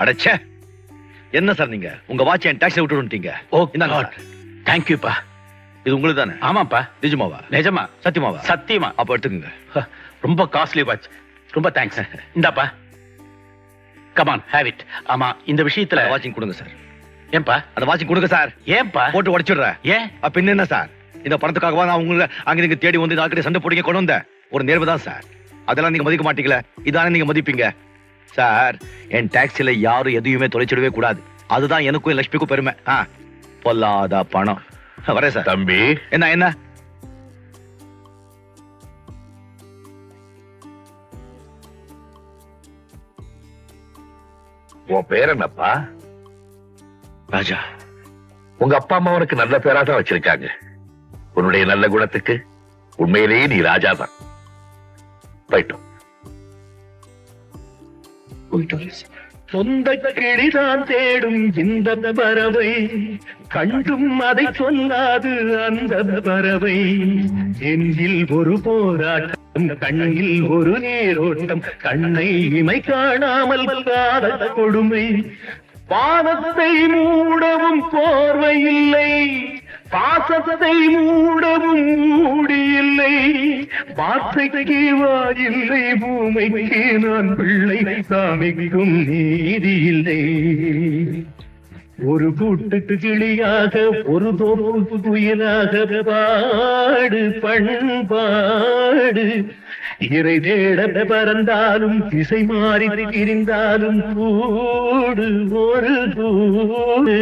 அடச்சே, என்ன சார் நீங்க உங்க வாட்ச் என் டாக்ஸி விட்டு வந்துட்டீங்க. ஓ இந்தாங்க காட், சார். தேங்க்யூப்பா. இது உங்களுக்கு தானே? ஆமாப்பா, நிஜமாவா? நிஜமா, சத்தியமாவா? சத்தியமா. அப்ப எடுத்துக்கங்க. ரொம்ப காஸ்ட்லி வாட்ச். ரொம்ப தேங்க்ஸ். இந்தாப்பா, கமான் ஹேவ் இட். ஆமா, இந்த விஷயத்துல வாட்சிங் கொடுங்க சார். ஏன்பா? அந்த வாட்சிங் கொடுங்க சார். ஏன்பா? போட்டு உடைச்சிடுறேன். ஏன்? அப்ப என்ன சார், இந்த பணத்துக்காகவா நான் உங்களை அங்க நீங்க தேடி வந்து நாக்கிட்ட சண்டை போடுங்க கொண்டு வந்தேன்? ஒரு நேர்வு தான் சார். அதெல்லாம் நீங்க மதிக்க மாட்டீங்களே, இதானே நீங்க மதிப்பீங்க சார். என் டாக்ஸில யாரும் எதையுமே தொலைச்சிடவே கூடாது. அதுதான் எனக்கும் லட்சுமிக்கும் பெருமை. பொல்லாத பணம். வரேன் சார். தம்பி, என்ன என்ன உன் பேர் என்னப்பா? ராஜா. உங்க அப்பா அம்மா உனக்கு நல்ல பேரா தான் வச்சிருக்காங்க. உன்னுடைய நல்ல குணத்துக்கு உண்மையிலேயே நீ ராஜா தான். போயிட்டோம். சொந்த கிளிதான் தேடும் இந்த பறவை, கண்டும் அதை சொல்லாது அந்த பறவை. நெஞ்சில் ஒரு போராட்டம், கண்ணில் ஒரு நேரோட்டம், கண்ணை இமை காணாமல் காத கொடுமை. வானத்தை மூடவும் போர்வை இல்லை, பாசத்தை மூடவும் மூடி இல்லை. வார்த்தைக்கு வாயில்லை, பூமைக்கு நான் பிள்ளை, சாமிக்கும் நீதி இல்லை. ஒரு கூட்டுக்கு கிளியாக, ஒரு தோப்பு புயலாக பாடு பண்பாடு. இறை தேட பறந்தாலும் திசை மாறி திரிந்தாலும் கூடு ஒரு கூடு.